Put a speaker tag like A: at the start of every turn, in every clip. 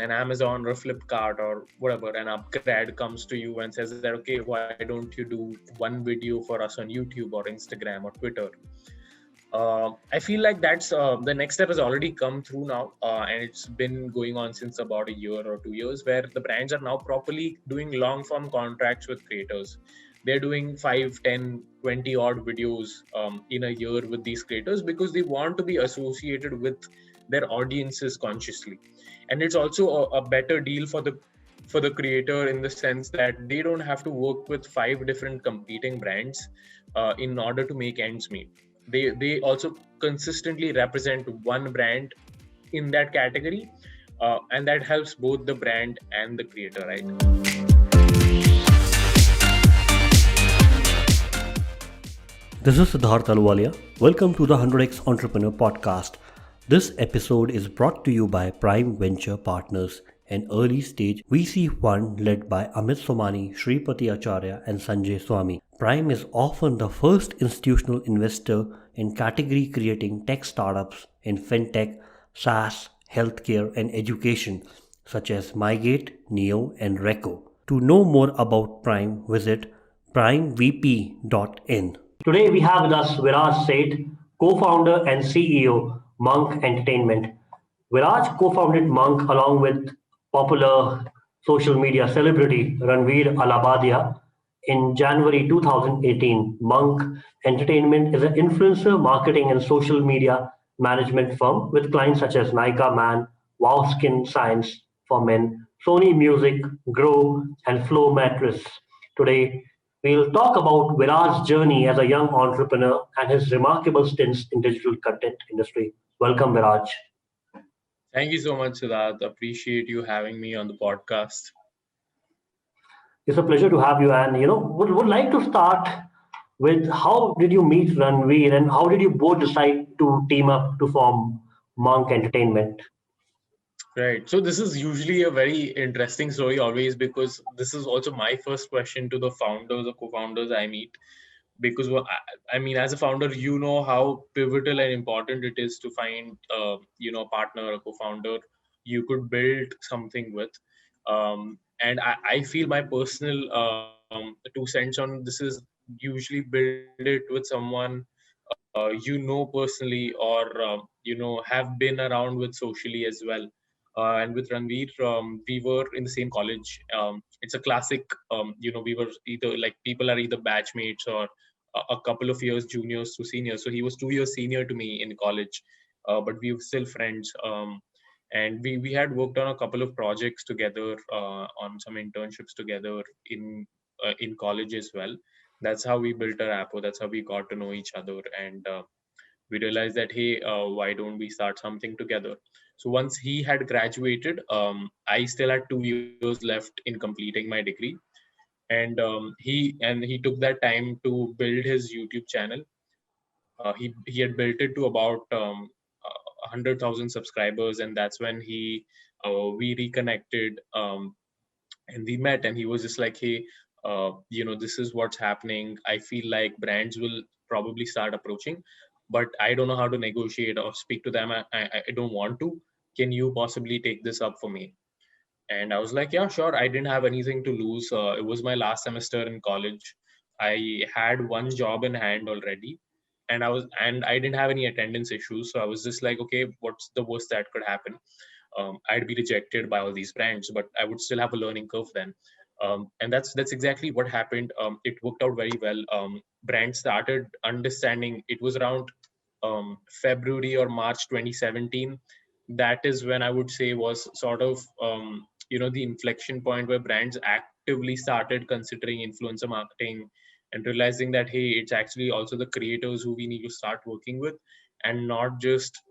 A: an Amazon or a Flipkart or whatever, an upgrad comes to you and says that, okay, why don't you do one video for us on YouTube or Instagram or Twitter? I feel like that's the next step has already come through now, and it's been going on since about a year or 2 years, where the brands are now properly doing long form contracts with creators. They're doing 5, 10, 20 odd videos in a year with these creators because they want to be associated with their audiences consciously. And it's also a better deal for the creator in the sense that they don't have to work with 5 different competing brands in order to make ends meet. They also consistently represent one brand in that category, and that helps both the brand and the creator, right?
B: This is Viraj Allahbadia. Welcome to the 100x Entrepreneur Podcast. This episode is brought to you by Prime Venture Partners, an early stage VC fund led by Amit Somani, Shripati Acharya, and Sanjay Swami. Prime is often the first institutional investor in category creating tech startups in fintech, SaaS, healthcare, and education, such as MyGate, Neo, and Reco. To know more about Prime, visit primevp.in. Today we have with us Viraj Sheth, co-founder and CEO, Monk Entertainment. Viraj co-founded Monk along with popular social media celebrity Ranveer Allahbadia in January 2018. Monk Entertainment is an influencer marketing and social media management firm with clients such as Nykaa Men, Wow Skin Science for Men, Sony Music, Grow, and Flow Mattress. Today, we'll talk about Viraj's journey as a young entrepreneur and his remarkable stints in digital content industry. Welcome, Viraj.
A: Thank you so much, Siddharth. Appreciate you having me on the podcast.
B: It's a pleasure to have you, and would like to start with how did you meet Ranveer and how did you both decide to team up to form Monk Entertainment?
A: Right. So this is usually a very interesting story always, because this is also my first question to the founders or co-founders I meet. Because I mean, as a founder, you know how pivotal and important it is to find, a partner, a co-founder you could build something with. And I feel my personal 2 cents on this is usually build it with someone personally, or have been around with socially as well. And with Ranveer, we were in the same college. It's a classic. We were either like people are either batchmates or a couple of years juniors to seniors. So he was 2 years senior to me in college, but we were still friends. And we had worked on a couple of projects together, on some internships together in college as well. That's how we built our app. That's how we got to know each other, and we realized that, hey, why don't we start something together? So once he had graduated, I still had 2 years left in completing my degree, and he took that time to build his YouTube channel. He had built it to about 100,000 subscribers, and that's when we reconnected, and we met, and he was just like, hey, this is what's happening. I feel like brands will probably start approaching, but I don't know how to negotiate or speak to them. I don't want to. Can you possibly take this up for me? And I was like, yeah, sure. I didn't have anything to lose. It was my last semester in college. I had one job in hand already, and I didn't have any attendance issues. So I was just like, okay, what's the worst that could happen? I'd be rejected by all these brands, but I would still have a learning curve then. And that's exactly what happened. It worked out very well. Brands started understanding. It was around February or March 2017. That is when I would say was sort of the inflection point where brands actively started considering influencer marketing and realizing that, hey, it's actually also the creators who we need to start working with, and not just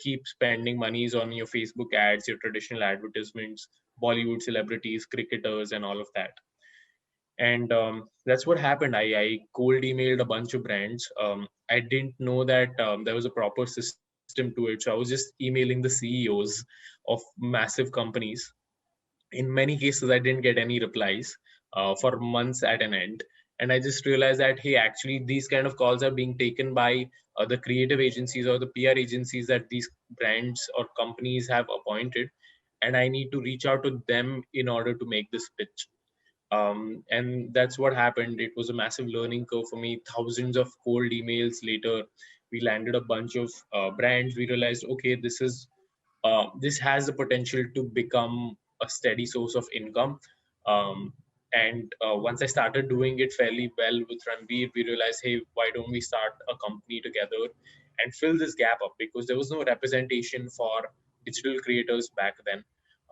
A: keep spending monies on your Facebook ads, your traditional advertisements, Bollywood celebrities, cricketers, and all of that. And that's what happened. I cold emailed a bunch of brands. I didn't know that there was a proper system to it. So I was just emailing the CEOs of massive companies. In many cases, I didn't get any replies for months at an end. And I just realized that, hey, actually, these kind of calls are being taken by the creative agencies or the PR agencies that these brands or companies have appointed. and I need to reach out to them in order to make this pitch. And that's what happened. It was a massive learning curve for me. Thousands of cold emails later, we landed a bunch of brands. We realized, okay, this has the potential to become a steady source of income. Um, and once I started doing it fairly well with Ranveer, we realized, hey, why don't we start a company together and fill this gap up? Because there was no representation for digital creators back then.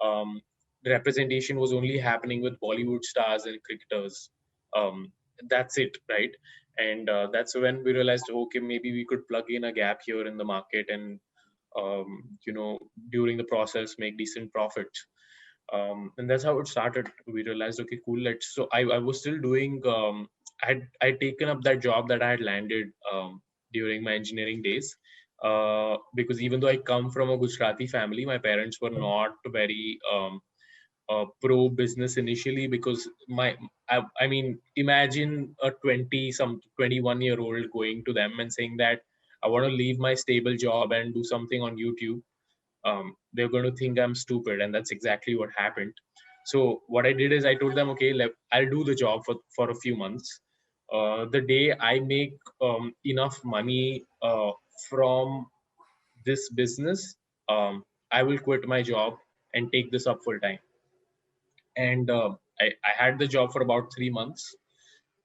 A: Um, the representation was only happening with Bollywood stars and cricketers. Um, that's it, right? And that's when we realized, okay, maybe we could plug in a gap here in the market and during the process make decent profits. And that's how it started. We realized, okay, cool, let's. So I was still doing. I'd taken up that job that I had landed during my engineering days. Because even though I come from a Gujarati family, my parents were not very pro business initially, because I mean, imagine a 21-year-old going to them and saying that I want to leave my stable job and do something on YouTube. They're going to think I'm stupid, and that's exactly what happened. So what I did is I told them, okay, I'll do the job for a few months. The day I make enough money from this business, I will quit my job and take this up full time. And I had the job for about 3 months,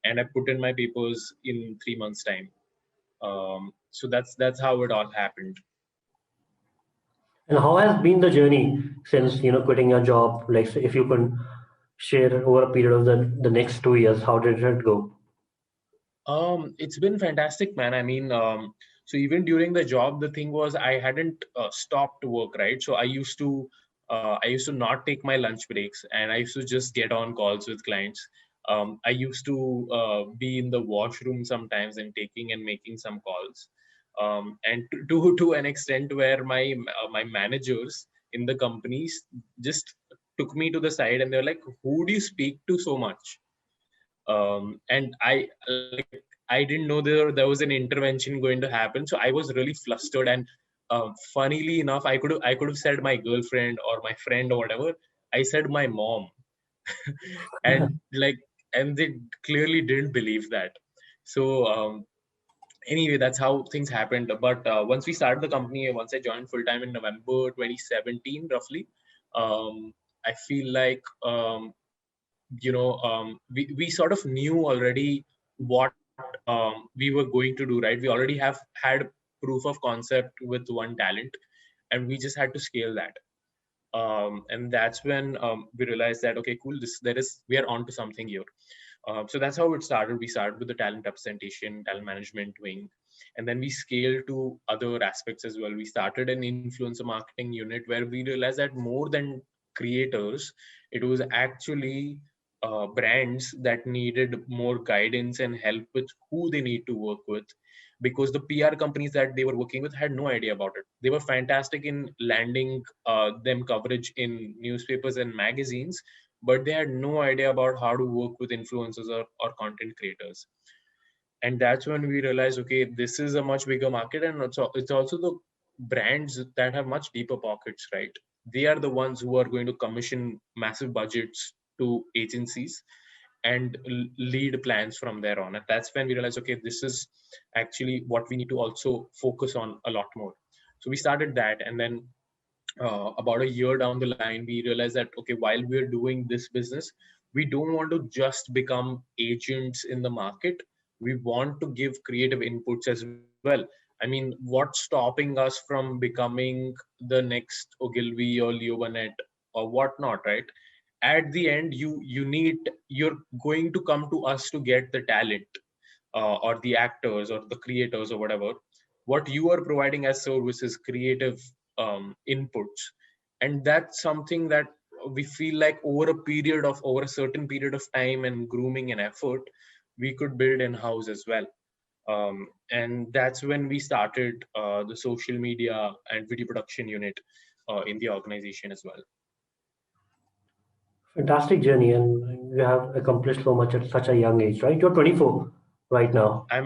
A: and I put in my papers in 3 months time. So that's how it all happened.
B: And how has been the journey since quitting your job? Like, say, if you can share over a period of the next 2 years, how did it go?
A: It's been fantastic, man. I mean, so even during the job, the thing was I hadn't stopped work, right? So I used to not take my lunch breaks, and I used to just get on calls with clients. I used to be in the washroom sometimes and taking and making some calls. And to an extent where my managers in the companies just took me to the side and they're like, "Who do you speak to so much?" And I didn't know there was an intervention going to happen, so I was really flustered. And funnily enough, I could have said my girlfriend or my friend or whatever. I said my mom. And and they clearly didn't believe that. So anyway, that's how things happened. But once we started the company, once I joined full time in November 2017 roughly, I feel like we sort of knew already what we were going to do, right? We already have had proof of concept with one talent, and we just had to scale that. And that's when we realized that, okay, cool, we are on to something here. So that's how it started. We started with the talent representation, talent management wing, and then we scaled to other aspects as well. We started an influencer marketing unit where we realized that more than creators, it was actually brands that needed more guidance and help with who they need to work with, because the PR companies that they were working with had no idea about it. They were fantastic in landing them coverage in newspapers and magazines, but they had no idea about how to work with influencers or content creators. And that's when we realized, okay, this is a much bigger market, and it's also the brands that have much deeper pockets, right? They are the ones who are going to commission massive budgets to agencies and lead plans from there on. And that's when we realized, okay, this is actually what we need to also focus on a lot more. So we started that, and then about a year down the line, we realized that, okay, while we're doing this business, we don't want to just become agents in the market. We want to give creative inputs as well. I mean, what's stopping us from becoming the next Ogilvy or Leo Burnett or whatnot, right? At the end, you're going to come to us to get the talent, or the actors or the creators or whatever. What you are providing as service is creative inputs, and that's something that we feel like over a certain period of time and grooming and effort, we could build in house as well. And that's when we started the social media and video production unit in the organization as well.
B: Fantastic journey, and you have accomplished so much at such a young age, right? You're 24 right now.
A: I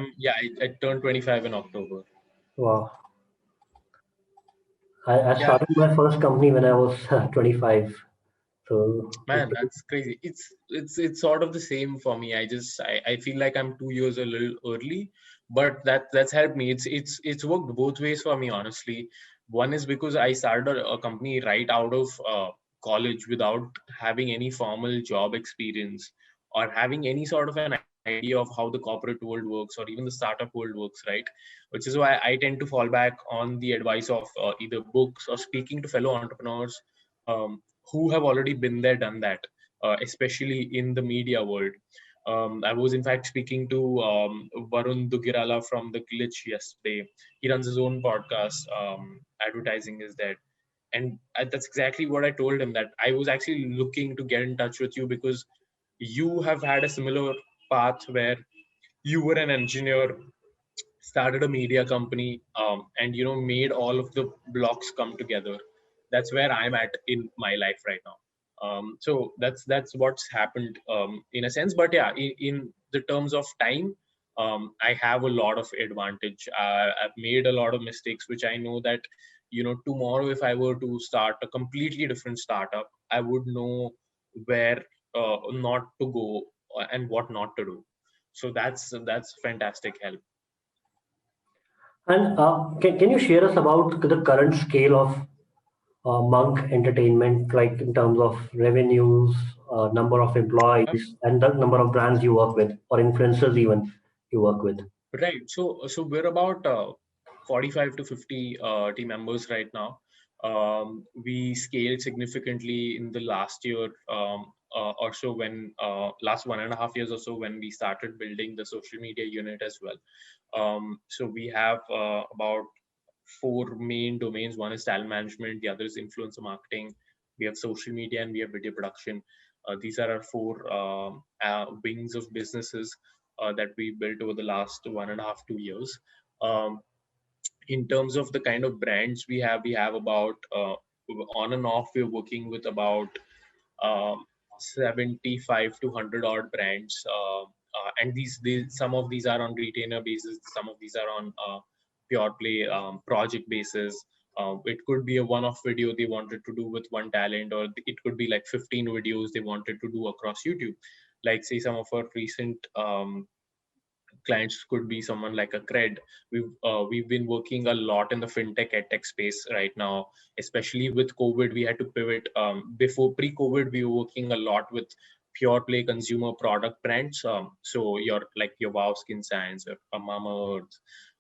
A: turned 25 in October.
B: Wow. I
A: Yeah,
B: started my first company when I was 25. So
A: man, that's crazy. It's sort of the same for me. I feel like I'm 2 years a little early, but that's helped me. It's worked both ways for me, honestly. One is because I started a company right out of college without having any formal job experience or having any sort of an idea of how the corporate world works or even the startup world works, right? Which is why I tend to fall back on the advice of either books or speaking to fellow entrepreneurs um, who have already been there, done that, especially in the media world. I was in fact speaking to Varun Dugirala from The Glitch yesterday. He runs his own podcast, Advertising is Dead. And that's exactly what I told him, that I was actually looking to get in touch with you because you have had a similar path where you were an engineer, started a media company, and made all of the blocks come together. That's where I'm at in my life right now. So that's what's happened, in a sense. But yeah, in the terms of time, I have a lot of advantage. I've made a lot of mistakes which I know that tomorrow if I were to start a completely different startup, I would know where not to go and what not to do. So that's fantastic help.
B: and can you share us about the current scale of Monk Entertainment, like in terms of revenues, number of employees, and the number of brands you work with, or influencers even you work with?
A: Right. So we're about 45 to 50 team members right now. We scaled significantly in the last year, or so, when last 1.5 years or so, when we started building the social media unit as well. So we have about four main domains. One is talent management, the other is influencer marketing. We have social media, and we have video production. These are our four wings of businesses that we built over the last 1.5, 2 years. Um, in terms of the kind of brands we have about on and off, we're working with about um, 75 to 100 odd brands, and these some of these are on retainer basis, some of these are on pure play project basis. It could be a one-off video they wanted to do with one talent, or it could be like 15 videos they wanted to do across YouTube. Like, say, some of our recent clients could be someone like a Cred. We've been working a lot in the fintech edtech space right now, especially with COVID. We had to pivot. Before pre-COVID, we were working a lot with pure play consumer product brands. So your Wow Skin Science, or a MamaEarth,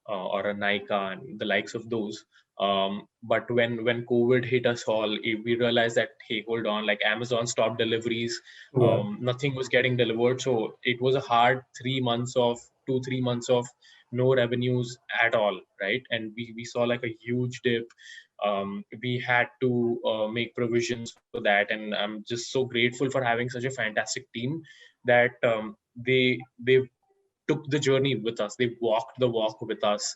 A: or a Nykaa, and the likes of those. But when COVID hit us all, we realized that, hey, hold on, like Amazon stopped deliveries,
B: Yeah.
A: nothing was getting delivered. So it was a hard 3 months of 2, 3 months of no revenues at all, right? And we saw like a huge dip. We had to make provisions for that, and I'm just so grateful for having such a fantastic team that they took the journey with us. They walked the walk with us.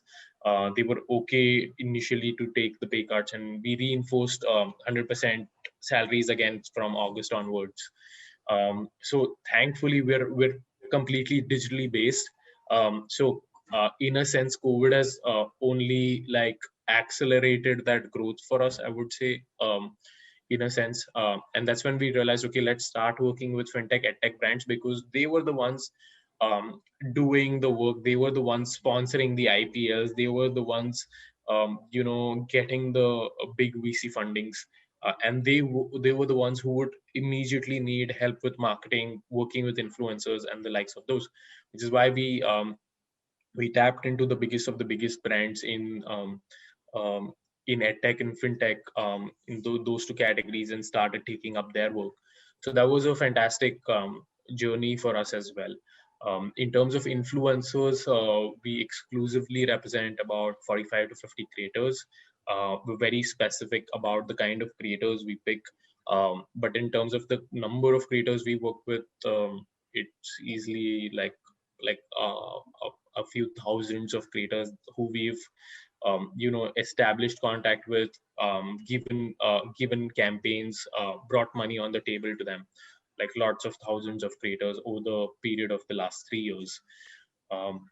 A: They were okay initially to take the pay cuts, and we reinforced 100% salaries again from August onwards. So thankfully, we're completely digitally based. So in a sense, COVID has only like accelerated that growth for us, I would say. In a sense, and that's when we realized, okay, let's start working with fintech edtech brands, because they were the ones um, doing the work. They were the ones sponsoring the IPLs. They were the ones, getting the big VC fundings, and they were the ones who would immediately need help with marketing, working with influencers, and the likes of those. Which is why we tapped into the biggest of the biggest brands um, in edtech and fintech, in those two categories, and started taking up their work. So that was a fantastic journey for us as well. In terms of influencers, we exclusively represent about 45 to 50 creators. We're very specific about the kind of creators we pick. But in terms of the number of creators we work with, it's easily like a few thousands of creators who we've established contact with, given campaigns, brought money on the table to them, like lots of thousands of creators over the period of the last 3 years.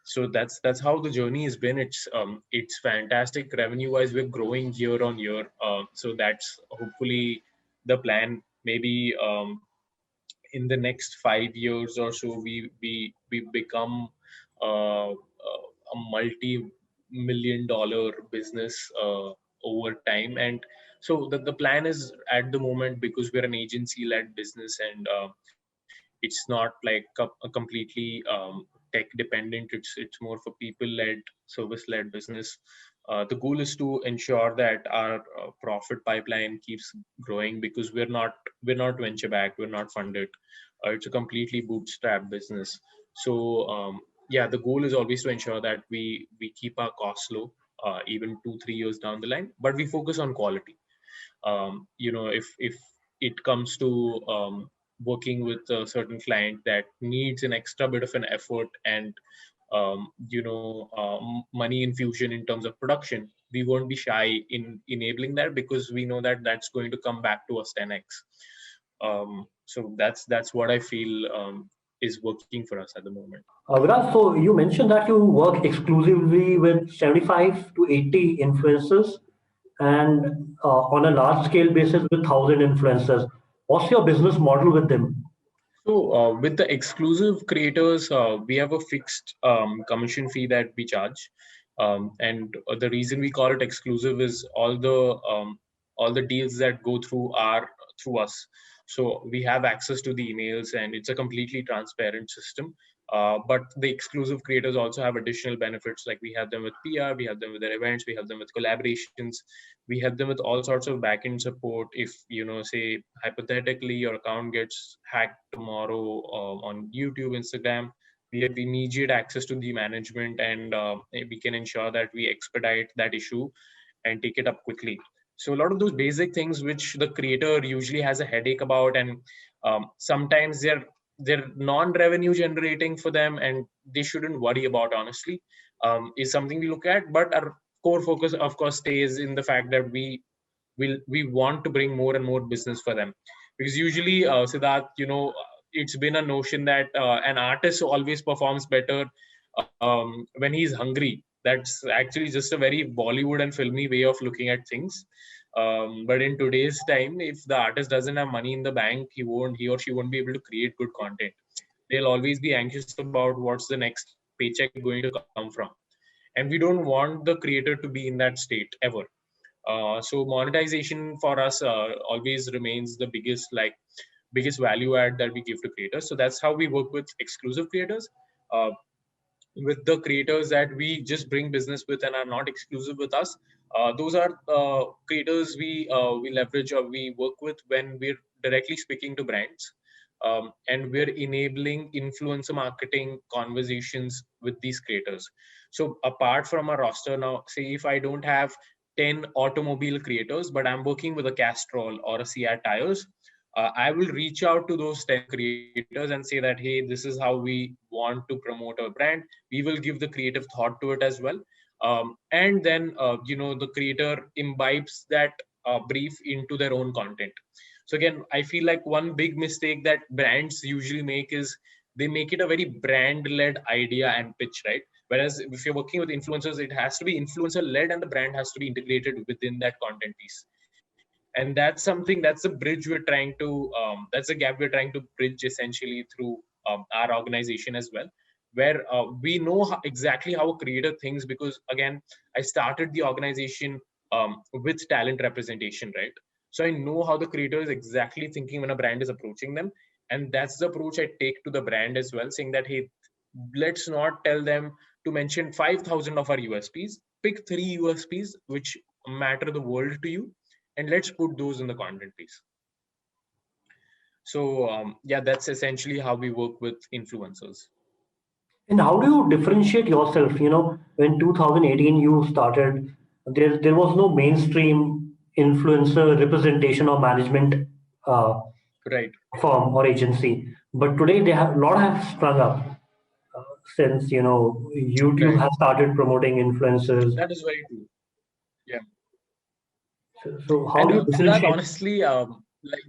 A: So that's how the journey has been. It's fantastic revenue wise. We're growing year on year. So that's hopefully the plan. Maybe in the next 5 years or so, we become a multi-million-dollar business over time. And so the plan is at the moment, because we're an agency-led business, and it's not like a completely tech dependent. It's more for people led, service led business. The goal is to ensure that our profit pipeline keeps growing, because we're not venture backed, we're not funded. It's a completely bootstrap business. So yeah, the goal is always to ensure that we keep our costs low, even 2-3 years down the line, but we focus on quality. If it comes to working with a certain client that needs an extra bit of an effort and money infusion in terms of production, we won't be shy in enabling that, because we know that that's going to come back to us 10x. So that's what I feel is working for us at the moment.
B: Viraj, so you mentioned that you work exclusively with 75 to 80 influencers and on a large scale basis with 1,000 influencers. What's your business model with them?
A: So with the exclusive creators, we have a fixed commission fee that we charge, and the reason we call it exclusive is all the deals that go through us. So we have access to the emails, and it's a completely transparent system. But the exclusive creators also have additional benefits, like we have them with PR, we have them with their events, we have them with collaborations, we have them with all sorts of backend support. If say hypothetically your account gets hacked tomorrow on YouTube, Instagram, we have immediate access to the management, and we can ensure that we expedite that issue and take it up quickly. So a lot of those basic things which the creator usually has a headache about, and sometimes they're non-revenue generating for them, and they shouldn't worry about, honestly, is something we look at. But our core focus, of course, stays in the fact that we want to bring more and more business for them, because usually, Siddharth, it's been a notion that an artist always performs better when he's hungry. That's actually just a very Bollywood and filmy way of looking at things. But in today's time, if the artist doesn't have money in the bank, he or she won't be able to create good content. They'll always be anxious about what's the next paycheck going to come from, and we don't want the creator to be in that state ever. So monetization for us always remains the biggest value add that we give to creators. So that's how we work with exclusive creators. Uh, with the creators that we just bring business with and are not exclusive with us, those are creators we leverage or we work with when we're directly speaking to brands, and we're enabling influencer marketing conversations with these creators. So apart from our roster, now say if I don't have 10 automobile creators, but I'm working with a Castrol or a CR Tires, I will reach out to those 10 creators and say that, hey, this is how we want to promote our brand. We will give the creative thought to it as well. And then, the creator imbibes that brief into their own content. So again, I feel like one big mistake that brands usually make is they make it a very brand led idea and pitch, right? Whereas if you're working with influencers, it has to be influencer led and the brand has to be integrated within that content piece. And that's a bridge we're trying to that's a gap we're trying to bridge essentially through our organization as well, where we know exactly how a creator thinks, because again, I started the organization with talent representation, right? So I know how the creator is exactly thinking when a brand is approaching them, and that's the approach I take to the brand as well, saying that, hey, let's not tell them to mention 5,000 of our USPs. Pick 3 USPs which matter the world to you, and let's put those in the content piece. So yeah, that's essentially how we work with influencers.
B: And how do you differentiate yourself? When 2018 you started, there was no mainstream influencer representation or management uh,
A: Right.
B: firm or agency. But today they have a lot have sprung up since YouTube
A: Right.
B: has started promoting influencers.
A: That is very true. Yeah.
B: So how
A: And
B: do you
A: Siddharth,
B: differentiate?
A: honestly, like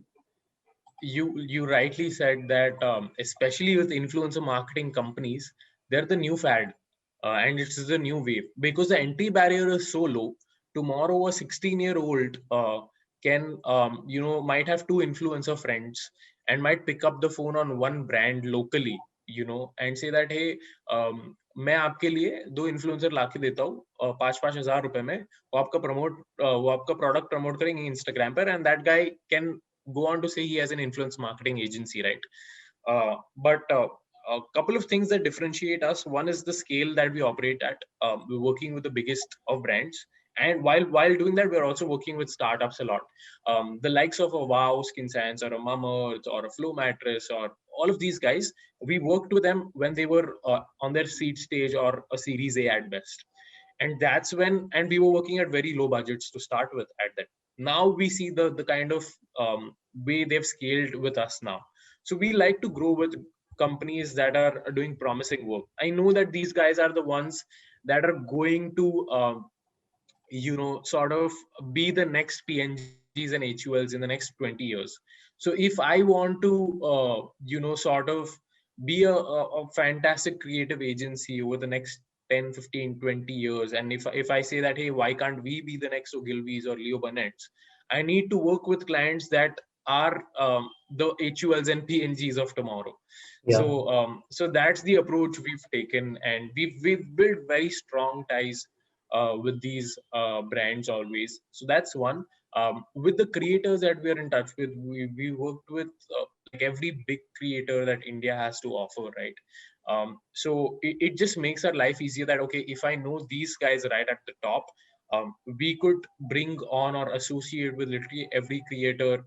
A: you rightly said that, especially with influencer marketing companies, they're the new fad, and it's the new wave because the entry barrier is so low. Tomorrow, a 16-year-old can, might have two influencer friends and might pick up the phone on one brand locally, and say that, hey, मैं आपके लिए दो influencer लाके देता हूँ 5,000 रुपए में, वो आपका प्रोडक्ट प्रमोट करेंगे इंस्टाग्राम पर, and that guy can go on to say he has an influence marketing agency, right? But a couple of things that differentiate us. One is the scale that we operate at. We're working with the biggest of brands, and while doing that, we're also working with startups a lot. The likes of a Wow Skin Science or a MamaEarth or a Flow Mattress or all of these guys. We worked with them when they were on their seed stage or a Series A at best, and that's when, and we were working at very low budgets to start with at that. Now we see the kind of way they've scaled with us now. So we like to grow with companies that are doing promising work. I know that these guys are the ones that are going to sort of be the next PNGs and HULs in the next 20 years. So if I want to sort of be a fantastic creative agency over the next 10, 15, 20 years, and if I say that, hey, why can't we be the next Ogilvy's or Leo Burnett's, I need to work with clients that are the HULs and PNGs of tomorrow.
B: Yeah.
A: So that's the approach we've taken, and we've built very strong ties with these brands always. So that's one. With the creators that we are in touch with, we worked with like every big creator that India has to offer, right? So it just makes our life easier that, okay, if I know these guys right at the top, we could bring on or associate with literally every creator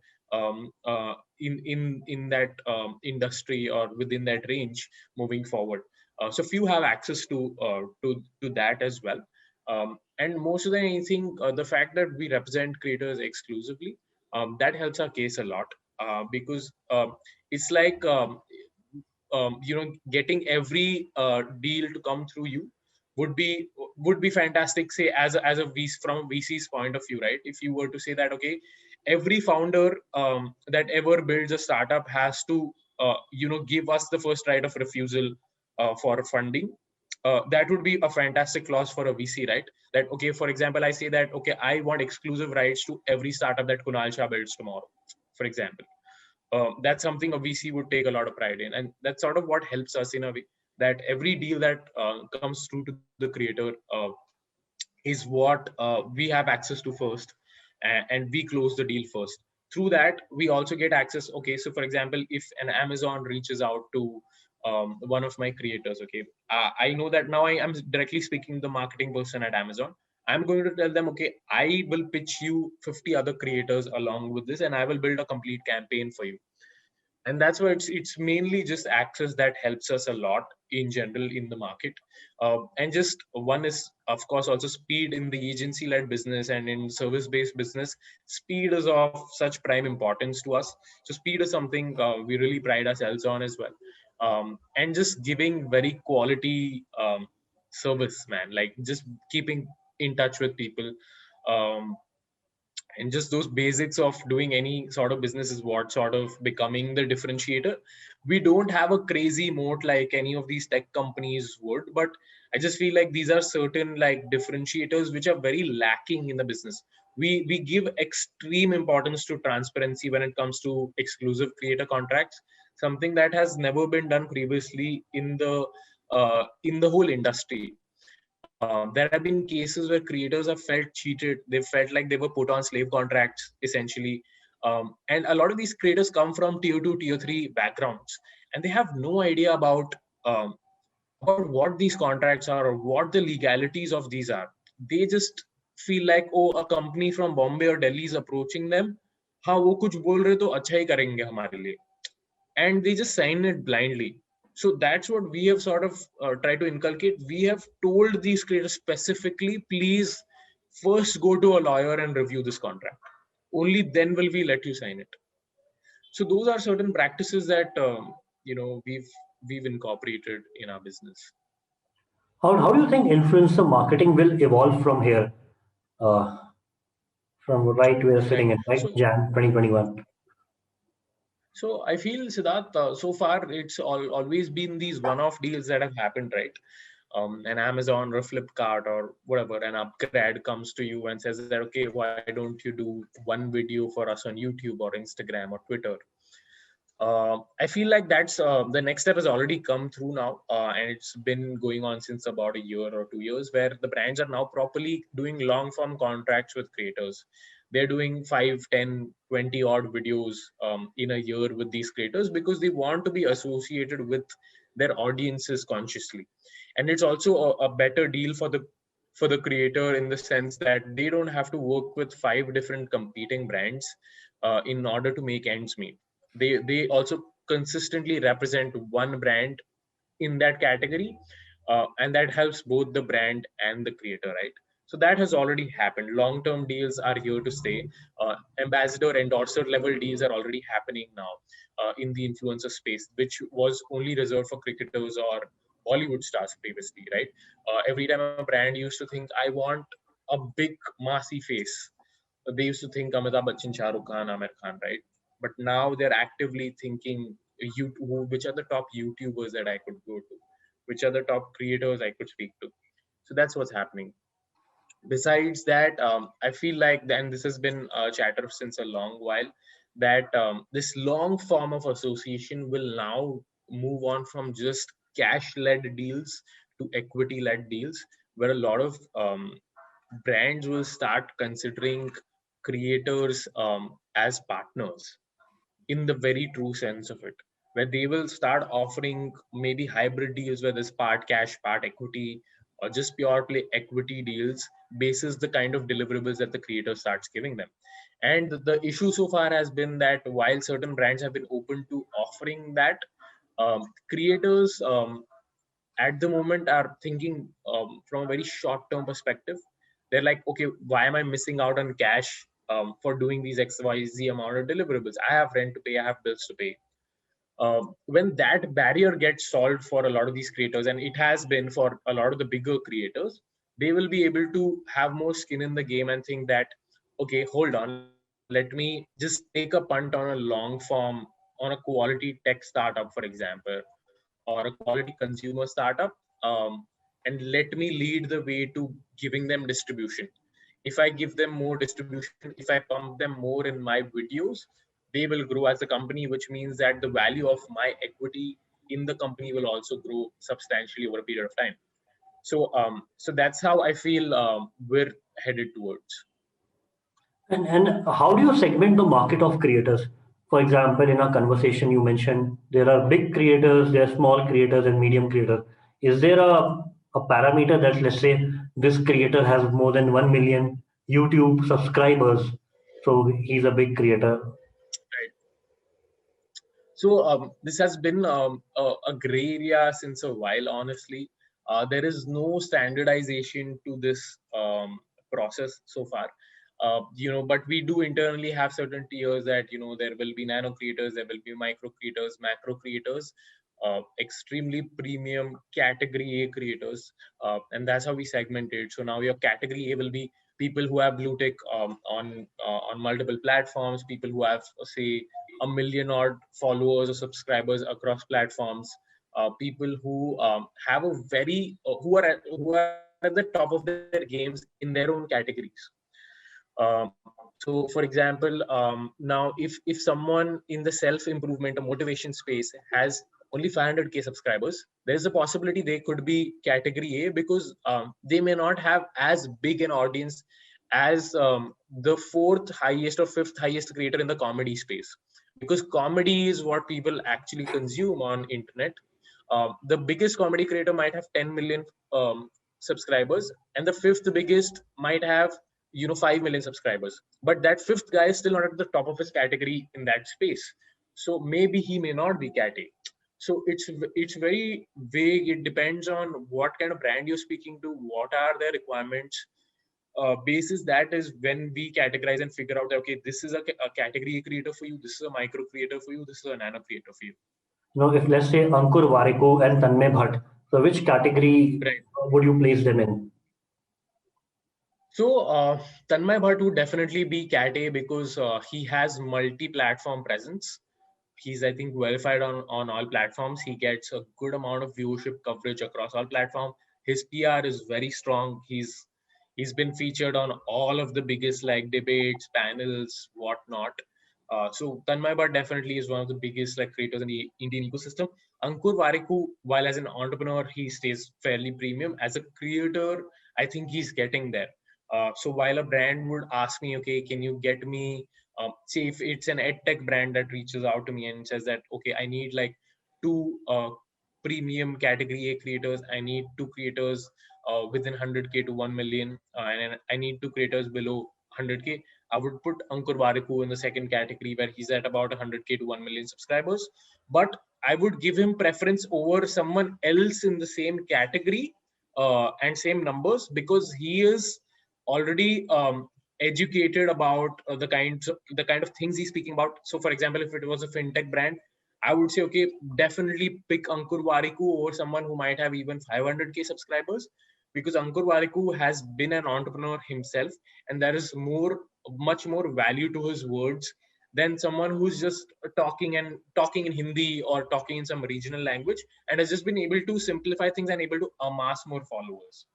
A: in that industry or within that range moving forward. So few have access to that as well. And most of the anything, the fact that we represent creators exclusively, that helps our case a lot, because it's like getting every deal to come through you would be fantastic. Say as a VC, from a VC's point of view, right? If you were to say that, okay, every founder that ever builds a startup has to give us the first right of refusal for funding. That would be a fantastic clause for a VC, right? That, okay, for example, I say that, okay, I want exclusive rights to every startup that Kunal Shah builds tomorrow, for example. That's something a VC would take a lot of pride in, and that's sort of what helps us in a way, that every deal that comes through to the creator is what we have access to first, and we close the deal first. Through that, we also get access. Okay, so for example, if an Amazon reaches out to one of my creators, okay, I know that now I am directly speaking to the marketing person at Amazon. I'm going to tell them, okay, I will pitch you 50 other creators along with this, and I will build a complete campaign for you. And that's why it's mainly just access that helps us a lot in general in the market. And just one is, of course, also speed in the agency led business and in service based business. Speed is of such prime importance to us. So speed is something we really pride ourselves on as well. And just giving very quality service, man, like just keeping in touch with people, um, and just those basics of doing any sort of business is what sort of becoming the differentiator. We don't have a crazy moat like any of these tech companies would, but I just feel like these are certain like differentiators which are very lacking in the business. We give extreme importance to transparency when it comes to exclusive creator contracts, something that has never been done previously in the whole industry. There have been cases where creators have felt cheated. They felt like they were put on slave contracts, essentially. And a lot of these creators come from tier 2, tier 3 backgrounds, and they have no idea about what these contracts are or what the legalities of these are. They just feel like, oh, a company from Bombay or Delhi is approaching them. हाँ वो कुछ बोल रहे तो अच्छा ही करेंगे हमारे लिए, and they just sign it blindly. So that's what we have sort of tried to inculcate. We have told these creators specifically, please first go to a lawyer and review this contract. Only then will we let you sign it. So those are certain practices that we've incorporated in our business.
B: How do you think influencer marketing will evolve from here? Uh, from right we're sitting
A: Right.
B: in, right?
A: So
B: Jan 2021.
A: So I feel, Siddharth, so far it's always been these one-off deals that have happened, right? An Amazon or a Flipkart or whatever, an upgrade comes to you and says that, okay, why don't you do one video for us on YouTube or Instagram or Twitter? I feel like that's the next step has already come through now, and it's been going on since about a year or 2 years, where the brands are now properly doing long form contracts with creators. They're doing 5, 10, 20 odd videos in a year with these creators because they want to be associated with their audiences consciously. And it's also a better deal for the creator in the sense that they don't have to work with 5 different competing brands in order to make ends meet. They also consistently represent one brand in that category, and that helps both the brand and the creator, right? So that has already happened. Long term deals are here to stay. Ambassador endorser level deals are already happening now in the influencer space, which was only reserved for cricketers or Bollywood stars previously, right? Every time a brand used to think, I want a big massy face, they used to think Amitabh Bachchan, Shah Rukh Khan, Amir Khan, right? But now they're actively thinking, which are the top YouTubers that I could go to, which are the top creators I could speak to. So that's what's happening. Besides that, I feel like, and this has been a chatter since a long while, that this long form of association will now move on from just cash-led deals to equity-led deals, where a lot of brands will start considering creators as partners in the very true sense of it, where they will start offering maybe hybrid deals where there's part cash, part equity, or just purely equity deals basis the kind of deliverables that the creator starts giving them. And the issue so far has been that while certain brands have been open to offering that, creators at the moment are thinking from a very short term perspective. They're like, okay, why am I missing out on cash for doing these XYZ amount of deliverables? I have rent to pay, I have bills to pay. When that barrier gets solved for a lot of these creators, and it has been for a lot of the bigger creators, they will be able to have more skin in the game and think that, okay, hold on, let me just take a punt on a long form, on a quality tech startup, for example, or a quality consumer startup, and let me lead the way to giving them distribution. If I give them more distribution, if I pump them more in my videos, they will grow as a company, which means that the value of my equity in the company will also grow substantially over a period of time. So that's how I feel we're headed towards.
B: And how do you segment the market of creators? For example, in our conversation, you mentioned there are big creators, there are small creators, and medium creators. Is there a parameter that, let's say, this creator has more than 1 million YouTube subscribers, so he's a big creator?
A: Right. So this has been a gray area since a while, honestly. There is no standardization to this process so far. But we do internally have certain tiers that, there will be nano creators, there will be micro creators, macro creators, extremely premium category A creators, and that's how we segment it. So now your category A will be people who have blue tick on multiple platforms, people who have, say, a million odd followers or subscribers across platforms, people who have a very who are at the top of their games in their own categories. So for example, now if someone in the self improvement or motivation space has only 500K subscribers, there is a possibility they could be category A because they may not have as big an audience as the fourth highest or fifth highest creator in the comedy space, because comedy is what people actually consume on internet. The biggest comedy creator might have 10 million subscribers, and the fifth biggest might have 5 million subscribers, but that fifth guy is still not at the top of his category in that space. So maybe he may not be cat A. So it's very vague. It depends on what kind of brand you're speaking to, what are their requirements. Basis that is when we categorize and figure out that, okay, this is a category creator for you, this is a micro creator for you, this is a nano creator for you.
B: If let's say Ankur Warikoo and Tanmay Bhatt, so which category
A: Right.
B: would you place them in?
A: So Tanmay Bhatt would definitely be cat A because he has multi-platform presence. He's, I think, verified on all platforms. He gets a good amount of viewership coverage across all platforms. His PR is very strong. He's been featured on all of the biggest like debates, panels, whatnot. So Tanmay Bhatt definitely is one of the biggest like creators in the Indian ecosystem. Ankur Warikoo, while as an entrepreneur, he stays fairly premium. As a creator, I think he's getting there. So while a brand would ask me, okay, can you get me, say if it's an ed tech brand that reaches out to me and says that, okay, I need like two premium category A creators, I need two creators within 100K to 1 million, and I need two creators below 100K. I would put Ankur Warikoo in the second category where he's at about 100K to 1 million subscribers. But I would give him preference over someone else in the same category and same numbers, because he is already educated about the kind of things he's speaking about. So, for example, if it was a fintech brand, I would say, okay, definitely pick Ankur Warikoo over someone who might have even 500K subscribers, because Ankur Warikoo has been an entrepreneur himself, and there is much more value to his words than someone who's just talking in Hindi or talking in some regional language and has just been able to simplify things and able to amass more followers.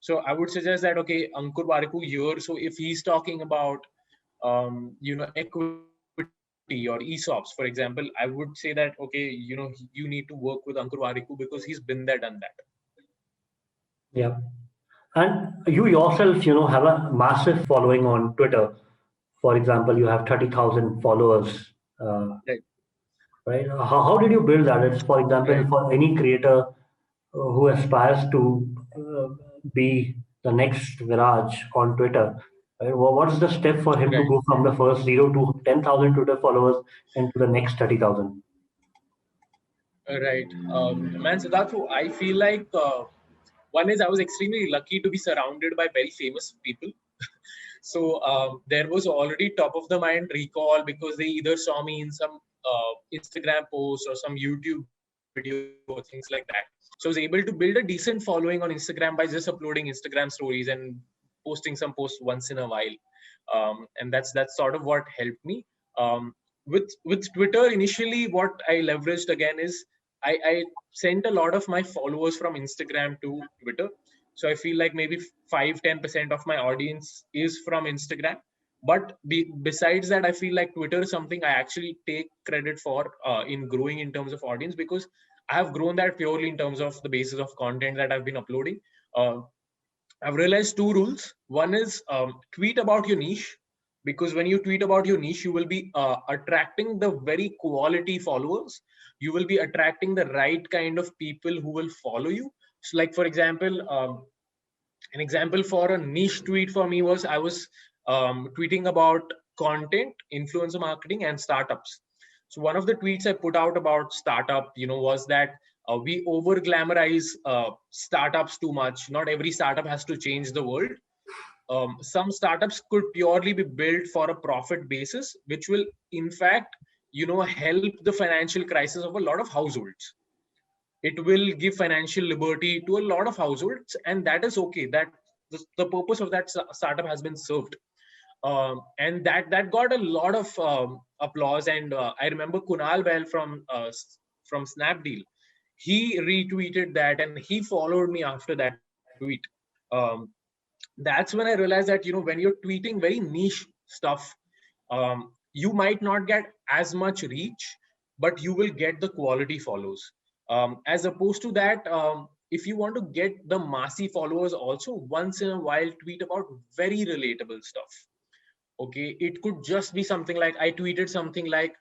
A: So I would suggest that, okay, Ankur Warikoo here. So if he's talking about equity or ESOPs, for example, I would say that, okay, you need to work with Ankur Warikoo because he's been there, done that.
B: Yeah. And you yourself, have a massive following on Twitter. For example, you have 30,000 followers.
A: Right.
B: Right? How did you build that? It's, for example,
A: Right.
B: for any creator who aspires to be the next Viraj on Twitter, right? What's the step for him to
A: Right.
B: go from the first zero to 10,000 Twitter followers and to the next 30,000?
A: Right. Man, Siddharth, I feel like one is I was extremely lucky to be surrounded by very famous people. So there was already top of the mind recall because they either saw me in some Instagram post or some YouTube video or things like that. So I was able to build a decent following on Instagram by just uploading Instagram stories and posting some posts once in a while. And that's sort of what helped me. With Twitter, initially, what I leveraged again is I sent a lot of my followers from Instagram to Twitter. So I feel like maybe 5-10% of my audience is from Instagram. But besides that, I feel like Twitter is something I actually take credit for in growing in terms of audience, because I have grown that purely in terms of the basis of content that I've been uploading. Uh, I've realized two rules. One is tweet about your niche, because when you tweet about your niche, you will be attracting the very quality followers. You will be attracting the right kind of people who will follow you. So, like for example, an example for a niche tweet for me was I was tweeting about content, influencer marketing, and startups. So one of the tweets I put out about startup, was that we over glamorize startups too much. Not every startup has to change the world. Some startups could purely be built for a profit basis, which will in fact, help the financial crisis of a lot of households. It will give financial liberty to a lot of households, and that is okay. That the purpose of that startup has been served. And that got a lot of applause. And I remember Kunal Bell from Snapdeal, he retweeted that and he followed me after that tweet. um, that's when I realized that, when you're tweeting very niche stuff, you might not get as much reach, but you will get the quality follows. As opposed to that, if you want to get the massy followers, also once in a while tweet about very relatable stuff. Okay, it could just be something like I tweeted something like,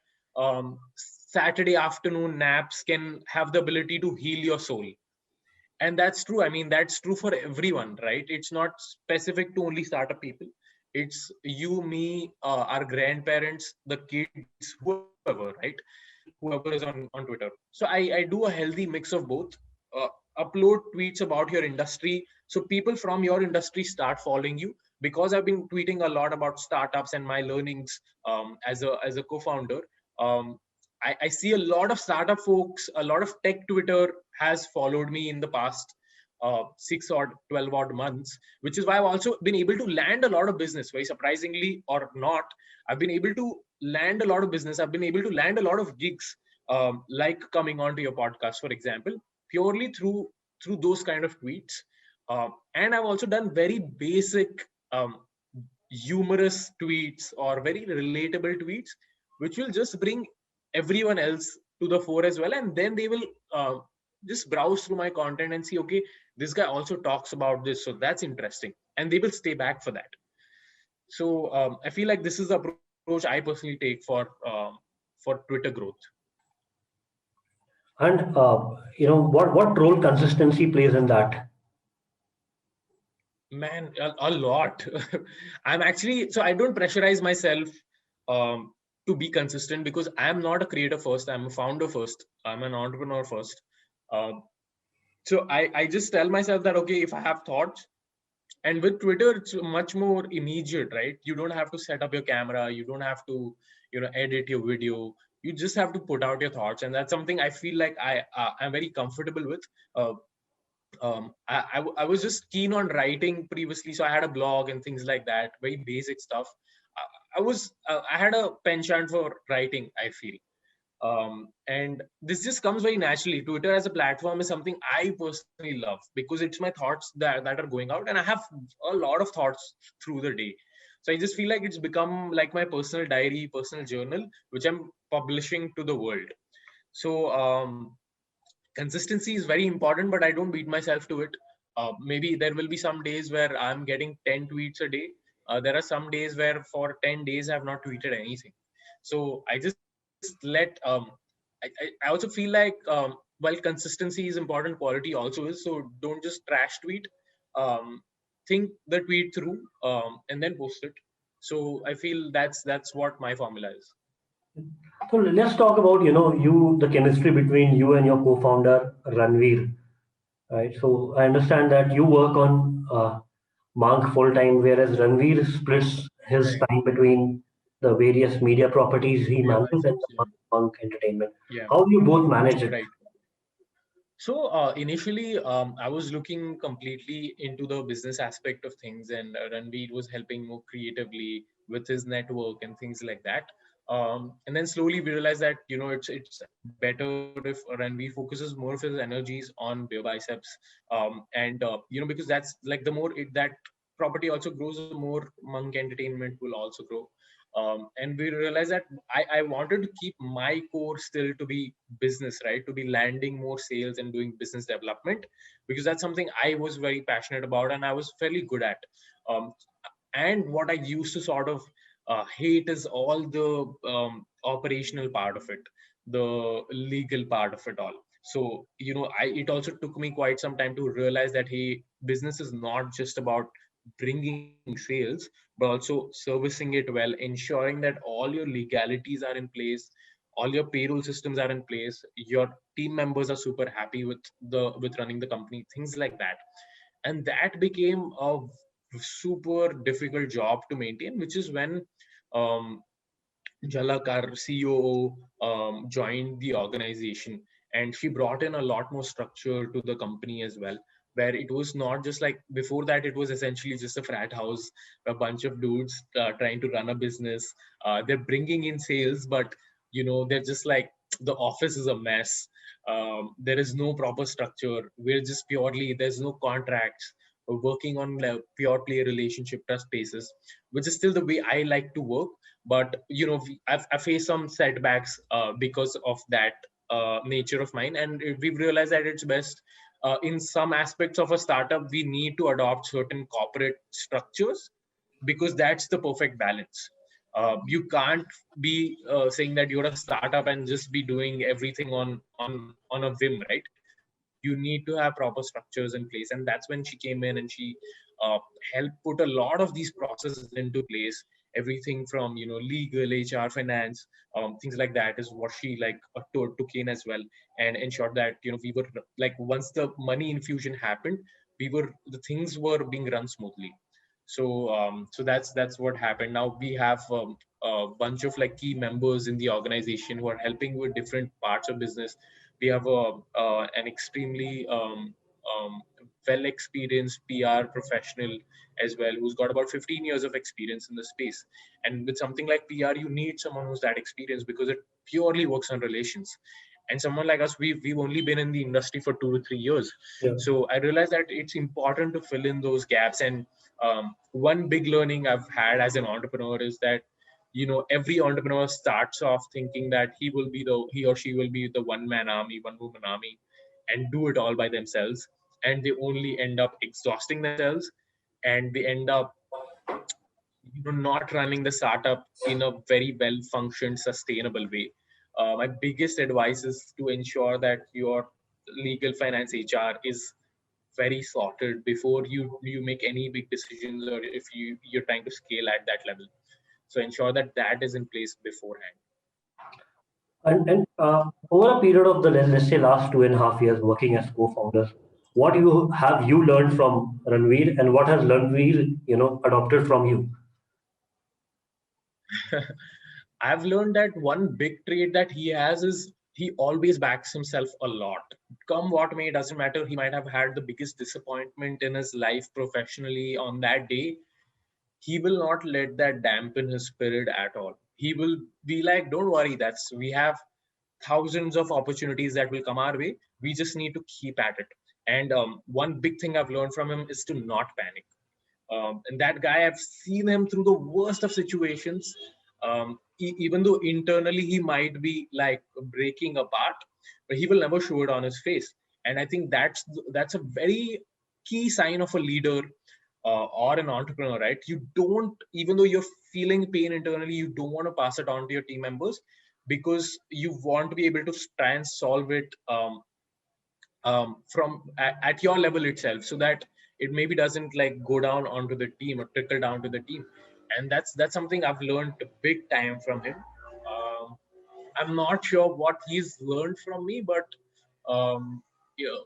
A: Saturday afternoon naps can have the ability to heal your soul. And that's true. I mean, that's true for everyone, right? It's not specific to only startup people. It's you, me, our grandparents, the kids, whoever, right? Whoever is on Twitter. So I do a healthy mix of both. uh, Upload tweets about your industry so people from your industry start following you, because I've been tweeting a lot about startups and my learnings as a co-founder. I see a lot of startup folks, a lot of tech Twitter has followed me in the past. 6 or 12 odd months, which is why I've also been able to land a lot of business, very surprisingly or not. I've been able to land a lot of business. I've been able to land a lot of gigs, like coming onto your podcast, for example, purely through those kind of tweets. And I've also done very basic, humorous tweets or very relatable tweets, which will just bring everyone else to the fore as well. And then they will just browse through my content and see, okay, this guy also talks about this, so that's interesting, and they will stay back for that. So I feel like this is the approach I personally take for Twitter growth.
B: And what role consistency plays in that?
A: Man, a lot. I'm actually, so I don't pressurize myself to be consistent, because I'm not a creator first. I'm a founder first. I'm an entrepreneur first. Um, so I just tell myself that, okay, if I have thoughts, and with Twitter, it's much more immediate, right? You don't have to set up your camera. You don't have to, edit your video. You just have to put out your thoughts. And that's something I feel like I'm very comfortable with. Uh, I was just keen on writing previously, so I had a blog and things like that, very basic stuff. I had a penchant for writing, I feel. And this just comes very naturally. Twitter as a platform is something I personally love, because it's my thoughts that are going out, and I have a lot of thoughts through the day. So I just feel like it's become like my personal diary, personal journal, which I'm publishing to the world. So consistency is very important, but I don't beat myself to it. Maybe there will be some days where I'm getting 10 tweets a day. There are some days where for 10 days I've not tweeted anything. So I just let I also feel like, while consistency is important, quality also is. So don't just trash tweet. Um, think the tweet through, and then post it. So I feel that's what my formula is.
B: So let's talk about the chemistry between you and your co-founder Ranveer. Right. So I understand that you work on Monk full time, whereas Ranveer splits his
A: Right.
B: time between the various media properties he
A: Media
B: manages and
A: biceps.
B: the
A: Yeah.
B: Monk Entertainment.
A: Yeah.
B: How do you both manage it?
A: Right. So initially, I was looking completely into the business aspect of things, and Ranveer was helping more creatively with his network and things like that. And then slowly we realized that, it's better if Ranveer focuses more of his energies on beer biceps, and because that's like, the more that property also grows, the more Monk Entertainment will also grow. And we realized that I wanted to keep my core still to be business, right? To be landing more sales and doing business development, because that's something I was very passionate about and I was fairly good at. Um, and what I used to sort of hate is all the operational part of it, the legal part of it all. So, it also took me quite some time to realize that, hey, business is not just about bringing sales, but also servicing it well, ensuring that all your legalities are in place, all your payroll systems are in place, your team members are super happy with running the company, things like that. And that became a super difficult job to maintain, which is when um, Jalak, our COO, joined the organization, and she brought in a lot more structure to the company as well. Where it was not just like before that, it was essentially just a frat house, a bunch of dudes trying to run a business. They're bringing in sales, but they're just like, the office is a mess. There is no proper structure. We're just purely, there's no contracts. We're working on like pure play relationship trust basis, which is still the way I like to work. But I faced some setbacks because of that nature of mine, and we've realized that it's best, in some aspects of a startup, we need to adopt certain corporate structures, because that's the perfect balance. You can't be saying that you're a startup and just be doing everything on a whim, right? You need to have proper structures in place, and that's when she came in and she helped put a lot of these processes into place. Everything from legal, HR, finance, things like that is what she like took in as well, and ensured that we were like, once the money infusion happened, the things were being run smoothly. So that's what happened. Now we have a bunch of like key members in the organization who are helping with different parts of business. We have an extremely well experienced PR professional as well, who's got about 15 years of experience in the space. And with something like PR, you need someone who's that experienced because it purely works on relations. And someone like us, we've only been in the industry for 2 to 3 years.
B: Yeah.
A: So I realized that it's important to fill in those gaps. And one big learning I've had as an entrepreneur is that, every entrepreneur starts off thinking that he or she will be the one man army, one woman army, and do it all by themselves. And they only end up exhausting themselves, and they end up not running the startup in a very well functioned sustainable way. My biggest advice is to ensure that your legal finance HR is very sorted before you make any big decisions, or if you're trying to scale at that level. So ensure that that is in place beforehand.
B: And over a period of the, let's say, last 2.5 years working as co-founders, what you learned from Ranveer, and what has Ranveer, adopted from you?
A: I've learned that one big trait that he has is he always backs himself a lot. Come what may, doesn't matter. He might have had the biggest disappointment in his life professionally on that day. He will not let that dampen his spirit at all. He will be like, don't worry, we have thousands of opportunities that will come our way. We just need to keep at it. And one big thing I've learned from him is to not panic. And that guy, I've seen him through the worst of situations. Even though internally he might be like breaking apart, but he will never show it on his face. And I think that's a very key sign of a leader, or an entrepreneur, right? You don't, even though you're feeling pain internally, you don't want to pass it on to your team members, because you want to be able to try and solve it from at your level itself, so that it maybe doesn't like go down onto the team or trickle down to the team. And that's something I've learned big time from him. um, I'm not sure what he's learned from me, but yeah,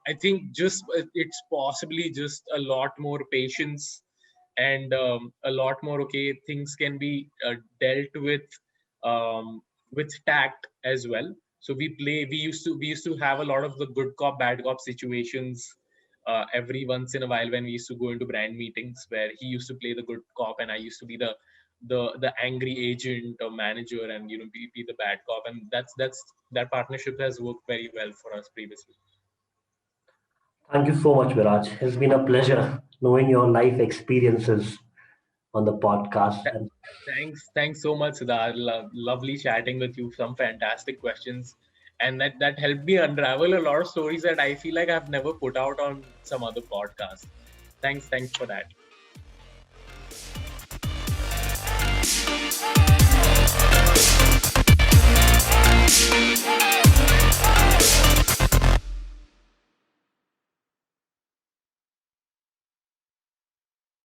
A: I think just it's possibly just a lot more patience, and a lot more, okay, things can be dealt with tact as well. So we used to have a lot of the good cop bad cop situations every once in a while, when we used to go into brand meetings, where he used to play the good cop and I used to be the angry agent or manager, and be the bad cop. And that partnership has worked very well for us previously.
B: Thank you so much, Viraj. It's been a pleasure knowing your life experiences on the podcast.
A: Th-
B: And
A: Thanks so much, Siddharth. Lovely chatting with you. Some fantastic questions, and that helped me unravel a lot of stories that I feel like I've never put out on some other podcast. Thanks for that.